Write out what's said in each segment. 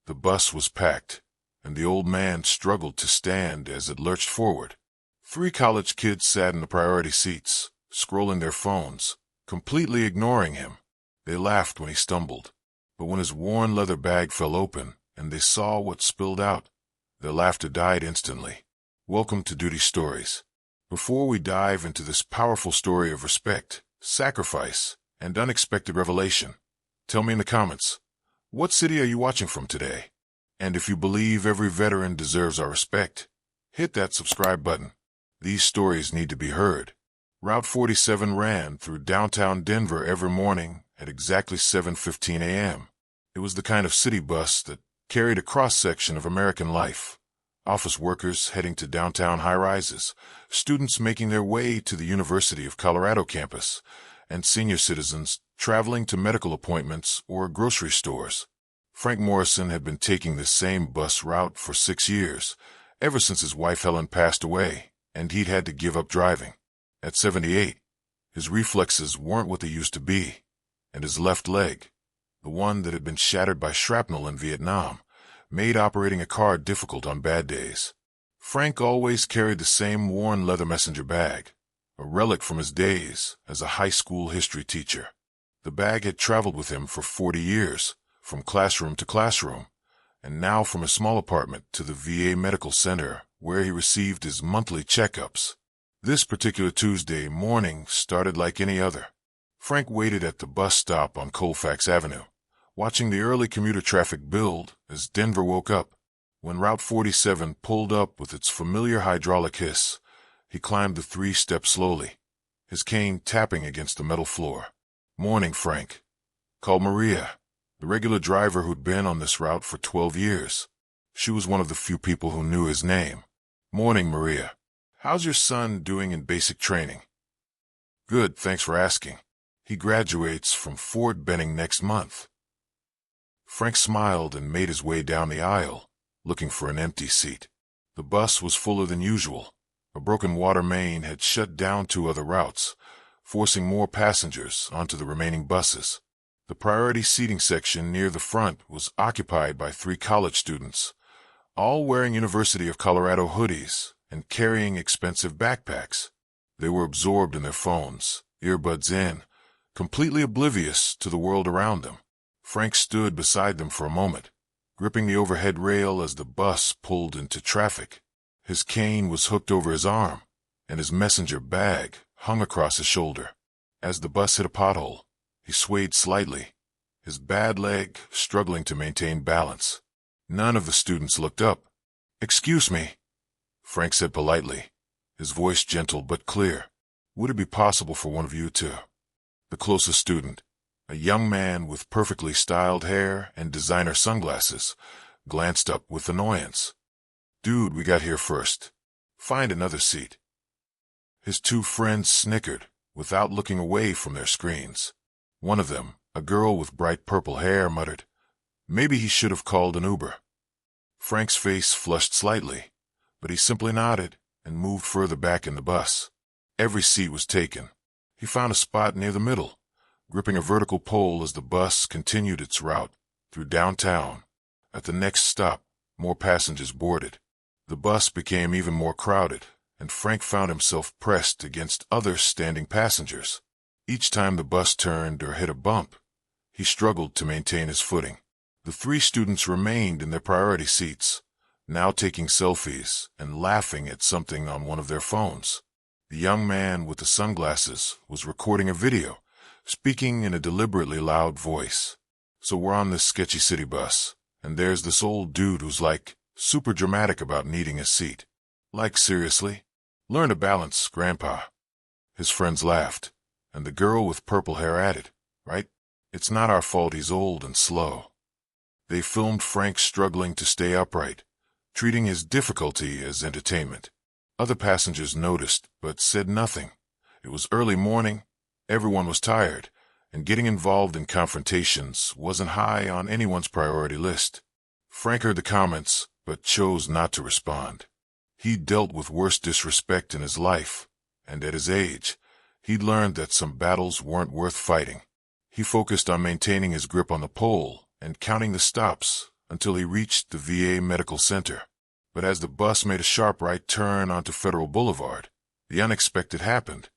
The bus was packed, and the old man struggled to stand as it lurched forward. 3 college kids sat in the priority seats, scrolling their phones, completely ignoring him. They laughed when he stumbled, but when his worn leather bag fell open and they saw what spilled out, their laughter died instantly. Welcome to Duty Stories. Before we dive into this powerful story of respect, sacrifice, and unexpected revelation, tell me in the comments, what city are you watching from today? And if you believe every veteran deserves our respect, hit that subscribe button. These stories need to be heard. Route 47 ran through downtown Denver every morning at exactly 7:15 a.m. It was the kind of city bus that carried a cross-section of American life. Office workers heading to downtown high-rises, students making their way to the University of Colorado campus, and senior citizens traveling to medical appointments or grocery stores. Frank Morrison had been taking this same bus route for 6 years, ever since his wife Helen passed away, and he'd had to give up driving. At 78, his reflexes weren't what they used to be, and his left leg, the one that had been shattered by shrapnel in Vietnam, made operating a car difficult on bad days. Frank always carried the same worn leather messenger bag, a relic from his days as a high school history teacher. The bag had traveled with him for 40 years, from classroom to classroom, and now from a small apartment to the VA medical center where he received his monthly checkups. This particular Tuesday morning started like any other. Frank waited at the bus stop on Colfax Avenue, watching the early commuter traffic build as Denver woke up. When Route 47 pulled up with its familiar hydraulic hiss, he climbed the 3 steps slowly, his cane tapping against the metal floor. "Morning, Frank," called Maria, the regular driver who'd been on this route for 12 years. She was one of the few people who knew his name. "Morning, Maria. How's your son doing in basic training?" "Good, thanks for asking. He graduates from Fort Benning next month." Frank smiled and made his way down the aisle, looking for an empty seat. The bus was fuller than usual. A broken water main had shut down 2 other routes, forcing more passengers onto the remaining buses. The priority seating section near the front was occupied by 3 college students, all wearing University of Colorado hoodies and carrying expensive backpacks. They were absorbed in their phones, earbuds in, completely oblivious to the world around them. Frank stood beside them for a moment, gripping the overhead rail as the bus pulled into traffic. His cane was hooked over his arm, and his messenger bag hung across his shoulder. As the bus hit a pothole, he swayed slightly, his bad leg struggling to maintain balance. None of the students looked up. "Excuse me," Frank said politely, his voice gentle but clear. "Would it be possible for one of you to—" The closest student, a young man with perfectly styled hair and designer sunglasses, glanced up with annoyance. "Dude, we got here first. Find another seat." His 2 friends snickered without looking away from their screens. One of them, a girl with bright purple hair, muttered, "Maybe he should have called an Uber." Frank's face flushed slightly, but he simply nodded and moved further back in the bus. Every seat was taken. He found a spot near the middle, gripping a vertical pole as the bus continued its route through downtown. At the next stop, more passengers boarded. The bus became even more crowded, and Frank found himself pressed against other standing passengers. Each time the bus turned or hit a bump, he struggled to maintain his footing. The 3 students remained in their priority seats, now taking selfies and laughing at something on one of their phones. The young man with the sunglasses was recording a video, speaking in a deliberately loud voice. "So we're on this sketchy city bus, and there's this old dude who's like super dramatic about needing a seat. Like seriously? Learn to balance, Grandpa." His friends laughed, and the girl with purple hair added, "Right? It's not our fault he's old and slow." They filmed Frank struggling to stay upright, treating his difficulty as entertainment. Other passengers noticed, but said nothing. It was early morning, everyone was tired, and getting involved in confrontations wasn't high on anyone's priority list. Frank heard the comments, but chose not to respond. He'd dealt with worse disrespect in his life, and at his age, he'd learned that some battles weren't worth fighting. He focused on maintaining his grip on the pole and counting the stops until he reached the VA Medical Center. But as the bus made a sharp right turn onto Federal Boulevard, the unexpected happened.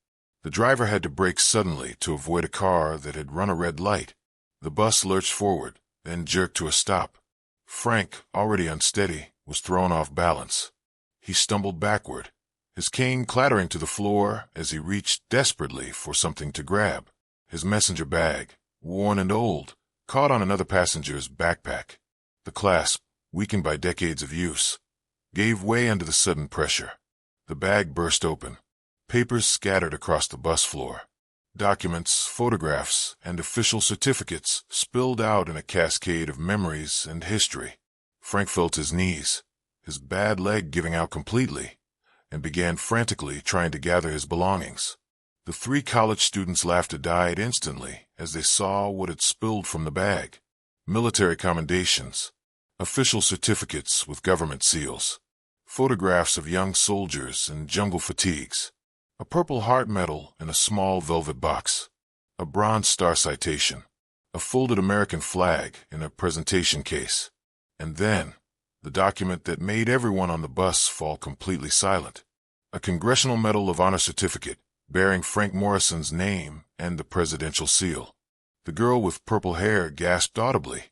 The driver had to brake suddenly to avoid a car that had run a red light. The bus lurched forward, then jerked to a stop. Frank, already unsteady, was thrown off balance. He stumbled backward, his cane clattering to the floor as he reached desperately for something to grab. His messenger bag, worn and old, caught on another passenger's backpack. The clasp, weakened by decades of use, gave way under the sudden pressure. The bag burst open. Papers scattered across the bus floor. Documents, photographs, and official certificates spilled out in a cascade of memories and history. Frank felt his knees, his bad leg giving out completely, and began frantically trying to gather his belongings. The 3 college students laughed or died instantly as they saw what had spilled from the bag. Military commendations, official certificates with government seals, photographs of young soldiers in jungle fatigues, a Purple Heart medal in a small velvet box, a Bronze Star citation, a folded American flag in a presentation case, and then the document that made everyone on the bus fall completely silent, a Congressional Medal of Honor certificate bearing Frank Morrison's name and the presidential seal. The girl with purple hair gasped audibly.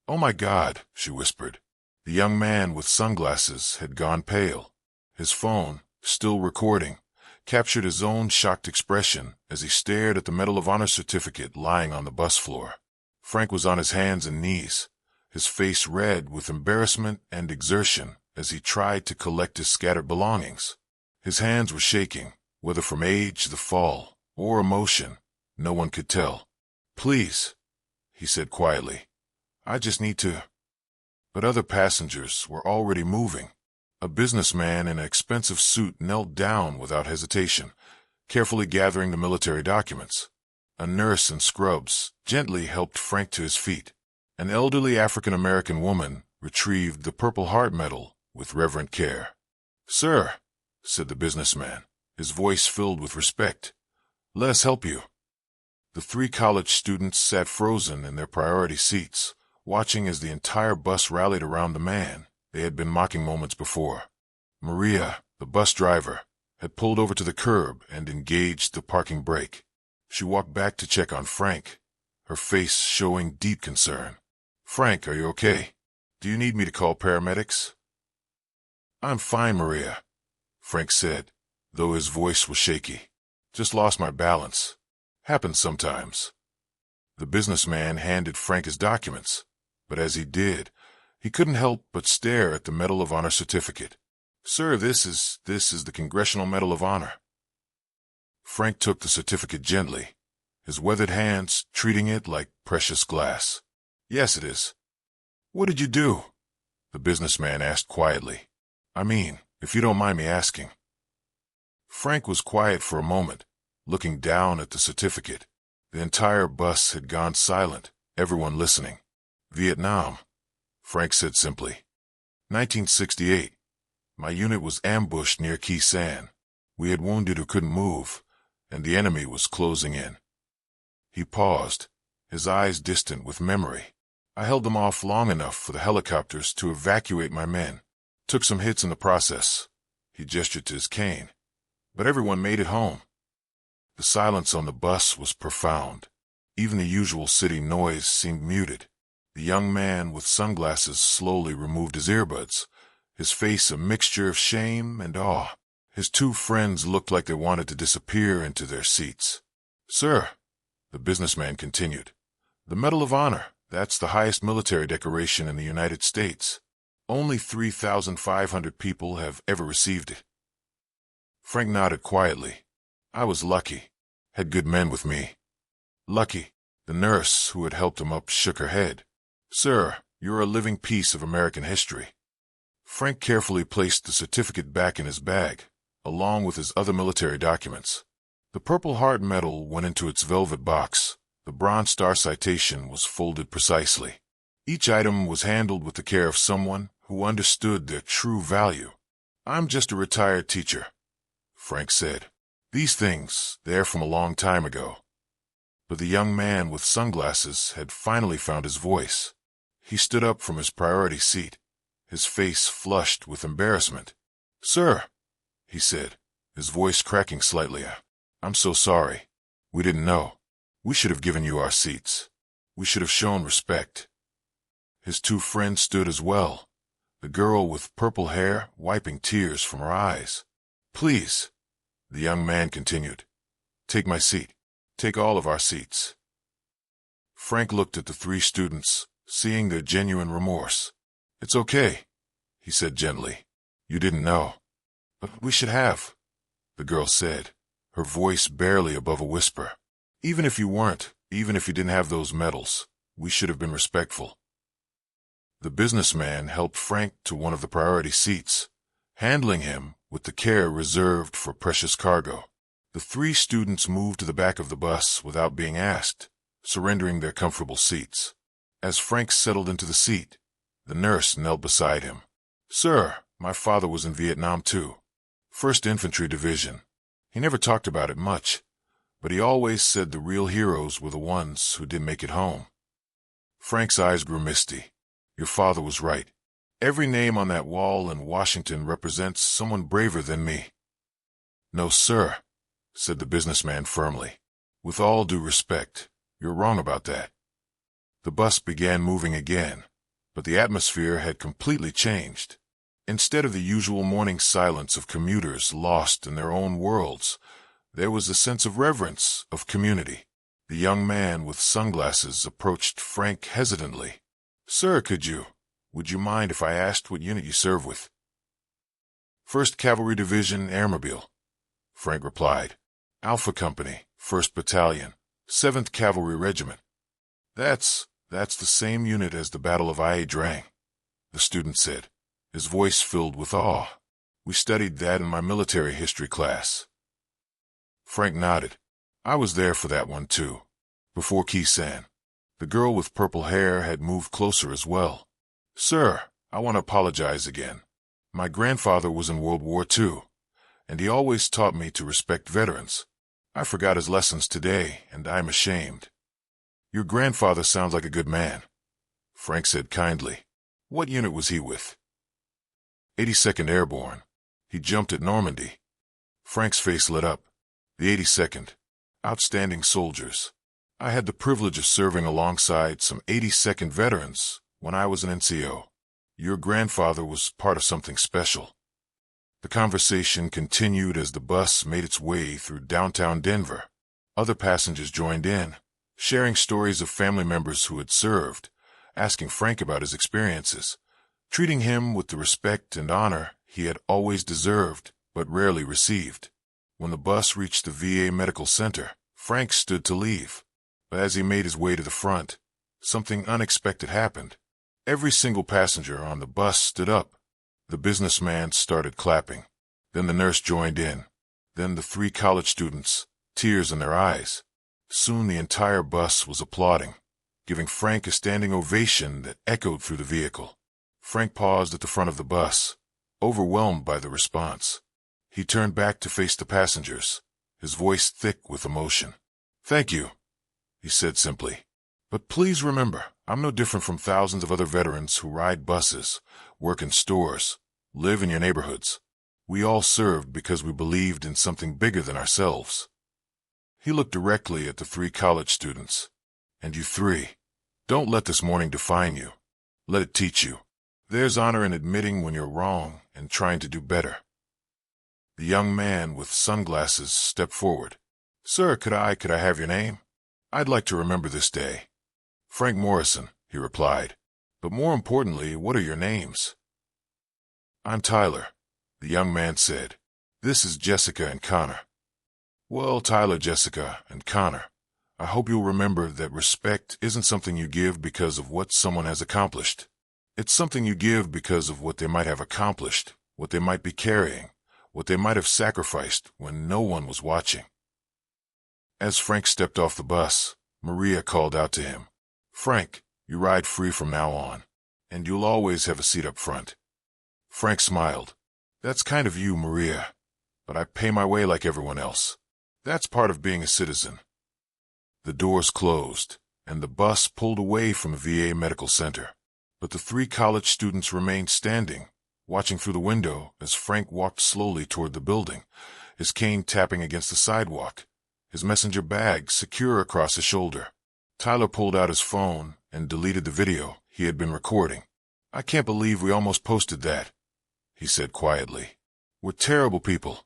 "Oh my God," she whispered. The young man with sunglasses had gone pale. His phone, still recording, captured his own shocked expression as he stared at the Medal of Honor certificate lying on the bus floor. Frank was on his hands and knees, his face red with embarrassment and exertion as he tried to collect his scattered belongings. His hands were shaking, whether from age, the fall, or emotion, no one could tell. "Please," he said quietly, "I just need to—" But other passengers were already moving. A businessman in an expensive suit knelt down without hesitation, carefully gathering the military documents. A nurse in scrubs gently helped Frank to his feet. An elderly African-American woman retrieved the Purple Heart medal with reverent care. "Sir," said the businessman, his voice filled with respect, "let us help you." The 3 college students sat frozen in their priority seats, watching as the entire bus rallied around the man they had been mocking moments before. Maria, the bus driver, had pulled over to the curb and engaged the parking brake. She walked back to check on Frank, her face showing deep concern. "Frank, are you okay? Do you need me to call paramedics?" "I'm fine, Maria," Frank said, though his voice was shaky. "Just lost my balance. Happens sometimes." The businessman handed Frank his documents, but as he did, he couldn't help but stare at the Medal of Honor certificate. "Sir, this is the Congressional Medal of Honor." Frank took the certificate gently, his weathered hands treating it like precious glass. "Yes, it is." "What did you do?" the businessman asked quietly. "I mean, if you don't mind me asking." Frank was quiet for a moment, looking down at the certificate. The entire bus had gone silent, everyone listening. "Vietnam," Frank said simply. 1968. My unit was ambushed near Khe Sanh. We had wounded who couldn't move, and the enemy was closing in. He paused, his eyes distant with memory. "I held them off long enough for the helicopters to evacuate my men. Took some hits in the process." He gestured to his cane. "But everyone made it home." The silence on the bus was profound. Even the usual city noise seemed muted. The young man with sunglasses slowly removed his earbuds, his face a mixture of shame and awe. His 2 friends looked like they wanted to disappear into their seats. "Sir," the businessman continued, "the Medal of Honor, that's the highest military decoration in the United States. Only 3,500 people have ever received it." Frank nodded quietly. "I was lucky. Had good men with me." "Lucky." The nurse who had helped him up shook her head. "Sir, you're a living piece of American history." Frank carefully placed the certificate back in his bag, along with his other military documents. The Purple Heart medal went into its velvet box. The Bronze Star citation was folded precisely. Each item was handled with the care of someone who understood their true value. "I'm just a retired teacher," Frank said. "These things, they're from a long time ago." But the young man with sunglasses had finally found his voice. He stood up from his priority seat, his face flushed with embarrassment. "Sir," he said, his voice cracking slightly, "I'm so sorry. We didn't know. We should have given you our seats. We should have shown respect." His two friends stood as well, the girl with purple hair wiping tears from her eyes. "Please," the young man continued, "take my seat. Take all of our seats." Frank looked at the three students, seeing their genuine remorse. "It's okay," he said gently. "You didn't know." "But we should have," the girl said, her voice barely above a whisper. "Even if you weren't, even if you didn't have those medals, we should have been respectful." The businessman helped Frank to one of the priority seats, handling him with the care reserved for precious cargo. The three students moved to the back of the bus without being asked, surrendering their comfortable seats. As Frank settled into the seat, the nurse knelt beside him. "Sir, my father was in Vietnam too. 1st Infantry Division. He never talked about it much, but he always said the real heroes were the ones who didn't make it home." Frank's eyes grew misty. "Your father was right. Every name on that wall in Washington represents someone braver than me." "No, sir," said the businessman firmly. "With all due respect, you're wrong about that." The bus began moving again, but the atmosphere had completely changed. Instead of the usual morning silence of commuters lost in their own worlds, there was a sense of reverence, of community. The young man with sunglasses approached Frank hesitantly. "Sir, would you mind if I asked what unit you serve with?" "1st Cavalry Division Airmobile," Frank replied. "Alpha Company, 1st Battalion, 7th Cavalry Regiment." That's the same unit as the Battle of Ia Drang," the student said, his voice filled with awe. "We studied that in my military history class." Frank nodded. "I was there for that one too, before Khe Sanh." The girl with purple hair had moved closer as well. "Sir, I want to apologize again. My grandfather was in World War II, and he always taught me to respect veterans. I forgot his lessons today, and I'm ashamed." "Your grandfather sounds like a good man," Frank said kindly. "What unit was he with?" 82nd Airborne. He jumped at Normandy." Frank's face lit up. "The 82nd. Outstanding soldiers. I had the privilege of serving alongside some 82nd veterans when I was an NCO. Your grandfather was part of something special." The conversation continued as the bus made its way through downtown Denver. Other passengers joined in, sharing stories of family members who had served, asking Frank about his experiences, treating him with the respect and honor he had always deserved but rarely received. When the bus reached the VA Medical Center, Frank stood to leave. But as he made his way to the front, something unexpected happened. Every single passenger on the bus stood up. The businessman started clapping. Then the nurse joined in. Then the three college students, tears in their eyes. Soon the entire bus was applauding, giving Frank a standing ovation that echoed through the vehicle. Frank paused at the front of the bus, overwhelmed by the response. He turned back to face the passengers, his voice thick with emotion. "Thank you," he said simply. "But please remember, I'm no different from thousands of other veterans who ride buses, work in stores, live in your neighborhoods. We all served because we believed in something bigger than ourselves." He looked directly at the three college students. "And you three, don't let this morning define you. Let it teach you. There's honor in admitting when you're wrong and trying to do better." The young man with sunglasses stepped forward. "Sir, could I have your name? I'd like to remember this day." "Frank Morrison," he replied. "But more importantly, what are your names?" "I'm Tyler," the young man said. "This is Jessica and Connor." "Well, Tyler, Jessica, and Connor, I hope you'll remember that respect isn't something you give because of what someone has accomplished. It's something you give because of what they might have accomplished, what they might be carrying, what they might have sacrificed when no one was watching." As Frank stepped off the bus, Maria called out to him, "Frank, you ride free from now on, and you'll always have a seat up front." Frank smiled. "That's kind of you, Maria, but I pay my way like everyone else. That's part of being a citizen." The doors closed, and the bus pulled away from the VA Medical Center. But the three college students remained standing, watching through the window as Frank walked slowly toward the building, his cane tapping against the sidewalk, his messenger bag secure across his shoulder. Tyler pulled out his phone and deleted the video he had been recording. "I can't believe we almost posted that," he said quietly. "We're terrible people,"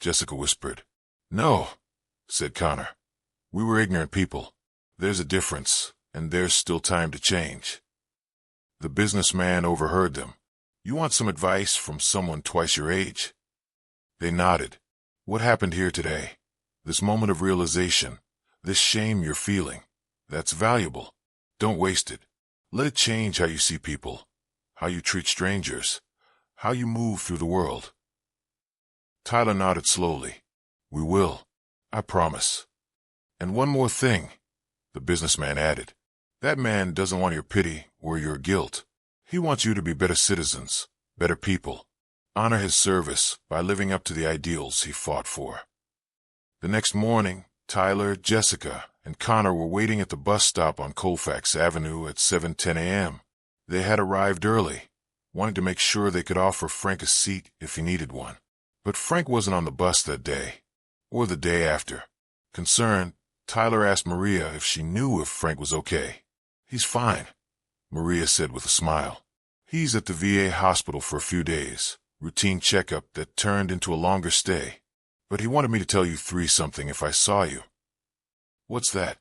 Jessica whispered. "No," said Connor. "We were ignorant people. There's a difference, and there's still time to change." The businessman overheard them. "You want some advice from someone twice your age?" They nodded. "What happened here today? This moment of realization, this shame you're feeling, that's valuable. Don't waste it. Let it change how you see people, how you treat strangers, how you move through the world." Tyler nodded slowly. "We will. I promise. And one more thing," the businessman added. "That man doesn't want your pity or your guilt. He wants you to be better citizens, better people. Honor his service by living up to the ideals he fought for." The next morning, Tyler, Jessica, and Connor were waiting at the bus stop on Colfax Avenue at 7:10 a.m. They had arrived early, wanting to make sure they could offer Frank a seat if he needed one. But Frank wasn't on the bus that day, or the day after. Concerned, Tyler asked Maria if she knew if Frank was okay. "He's fine," Maria said with a smile. "He's at the VA hospital for a few days, routine checkup that turned into a longer stay. But he wanted me to tell you something if I saw you." "What's that?"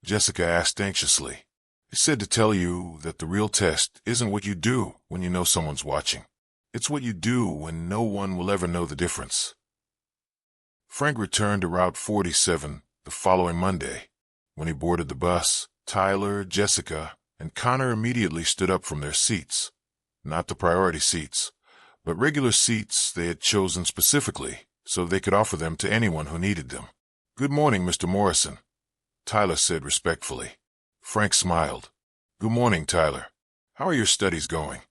Jessica asked anxiously. "He said to tell you that the real test isn't what you do when you know someone's watching. It's what you do when no one will ever know the difference." Frank returned to Route 47 the following Monday. When he boarded the bus, Tyler, Jessica, and Connor immediately stood up from their seats. Not the priority seats, but regular seats they had chosen specifically so they could offer them to anyone who needed them. "Good morning, Mr. Morrison," Tyler said respectfully. Frank smiled. "Good morning, Tyler. How are your studies going?"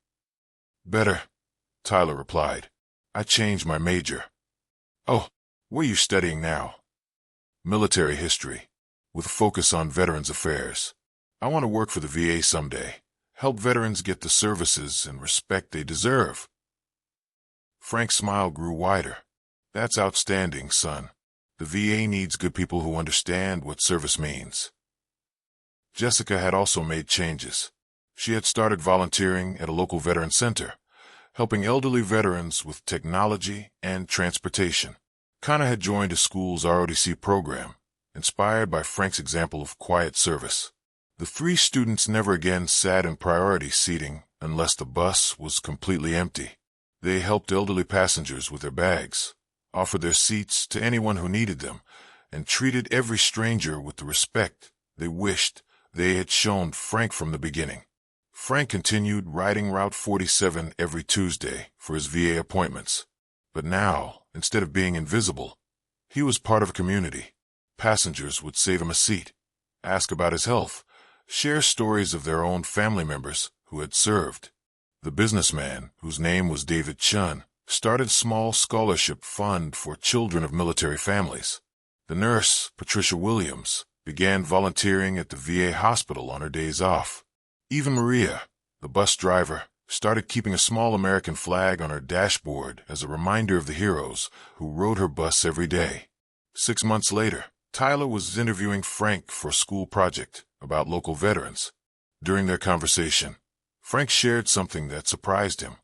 "Better," Tyler replied. "I changed my major." "Oh, what are you studying now?" "Military history, with a focus on veterans affairs. I want to work for the VA someday, help veterans get the services and respect they deserve." Frank's smile grew wider. "That's outstanding, son. The VA needs good people who understand what service means." Jessica had also made changes. She had started volunteering at a local veteran center, helping elderly veterans with technology and transportation. Connor had joined a school's ROTC program, inspired by Frank's example of quiet service. The three students never again sat in priority seating unless the bus was completely empty. They helped elderly passengers with their bags, offered their seats to anyone who needed them, and treated every stranger with the respect they wished they had shown Frank from the beginning. Frank continued riding Route 47 every Tuesday for his VA appointments. But now, instead of being invisible, he was part of a community. Passengers would save him a seat, ask about his health, share stories of their own family members who had served. The businessman, whose name was David Chun, started a small scholarship fund for children of military families. The nurse, Patricia Williams, began volunteering at the VA hospital on her days off. Even Maria, the bus driver, started keeping a small American flag on her dashboard as a reminder of the heroes who rode her bus every day. 6 months later, Tyler was interviewing Frank for a school project about local veterans. During their conversation, Frank shared something that surprised him.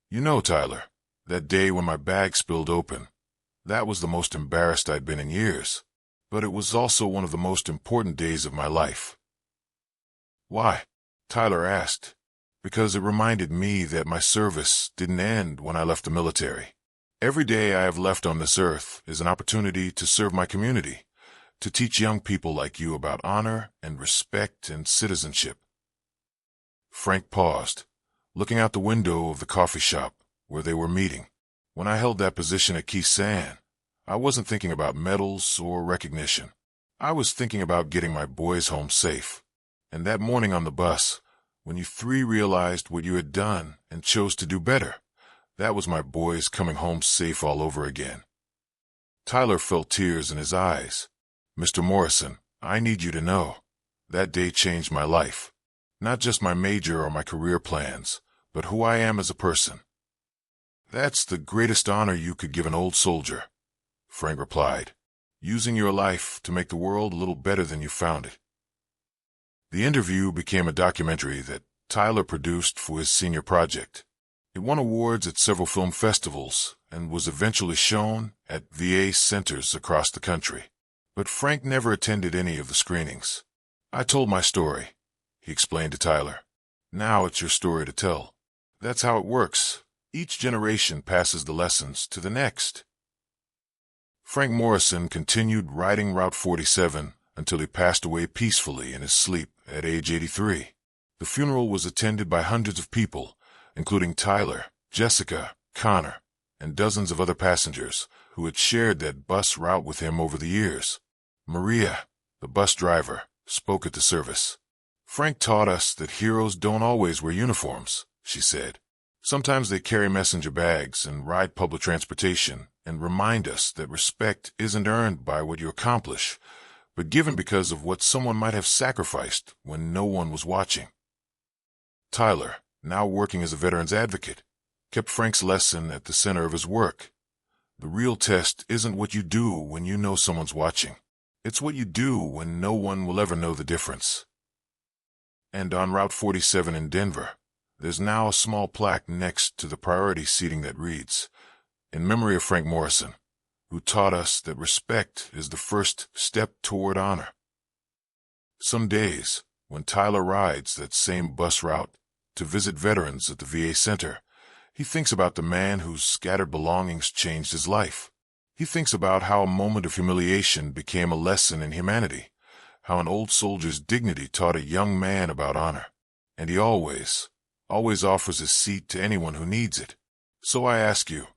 "You know, Tyler, that day when my bag spilled open, that was the most embarrassed I'd been in years, but it was also one of the most important days of my life." "Why?" Tyler asked. "Because it reminded me that my service didn't end when I left the military. Every day I have left on this earth is an opportunity to serve my community, to teach young people like you about honor and respect and citizenship." Frank paused, looking out the window of the coffee shop where they were meeting. "When I held that position at Khe Sanh, I wasn't thinking about medals or recognition. I was thinking about getting my boys home safe. And that morning on the bus, when you three realized what you had done and chose to do better, that was my boys coming home safe all over again." Tyler felt tears in his eyes. "Mr. Morrison, I need you to know, that day changed my life. Not just my major or my career plans, but who I am as a person. That's the greatest honor you could give an old soldier, Frank replied, using your life to make the world a little better than you found it. The interview became a documentary that Tyler produced for his senior project. It won awards at several film festivals and was eventually shown at VA centers across the country. But Frank never attended any of the screenings. I told my story, he explained to Tyler. Now it's your story to tell. That's how it works. Each generation passes the lessons to the next. Frank Morrison continued riding Route 47 until he passed away peacefully in his sleep at age 83. The funeral was attended by hundreds of people, including Tyler, Jessica, Connor, and dozens of other passengers who had shared that bus route with him over the years. Maria, the bus driver, spoke at the service. Frank taught us that heroes don't always wear uniforms, she said. Sometimes they carry messenger bags and ride public transportation and remind us that respect isn't earned by what you accomplish, but given because of what someone might have sacrificed when no one was watching. Tyler, now working as a veterans advocate, kept Frank's lesson at the center of his work. The real test isn't what you do when you know someone's watching. It's what you do when no one will ever know the difference. And on Route 47 in Denver, there's now a small plaque next to the priority seating that reads, "In memory of Frank Morrison, who taught us that respect is the first step toward honor." Some days, when Tyler rides that same bus route to visit veterans at the VA center, he thinks about the man whose scattered belongings changed his life. He thinks about how a moment of humiliation became a lesson in humanity, how an old soldier's dignity taught a young man about honor, and he always offers his seat to anyone who needs it. So I ask you,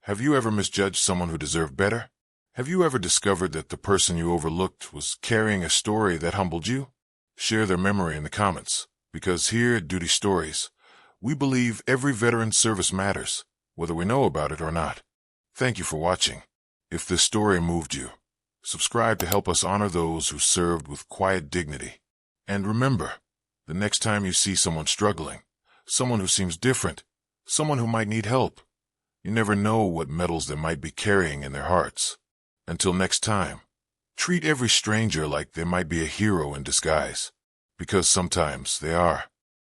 have you ever misjudged someone who deserved better? Have you ever discovered that the person you overlooked was carrying a story that humbled you? Share their memory in the comments, because here at Duty Stories, we believe every veteran's service matters, whether we know about it or not. Thank you for watching. If this story moved you, subscribe to help us honor those who served with quiet dignity. And remember, the next time you see someone struggling, someone who seems different, someone who might need help, you never know what medals they might be carrying in their hearts. Until next time, treat every stranger like they might be a hero in disguise, because sometimes they are.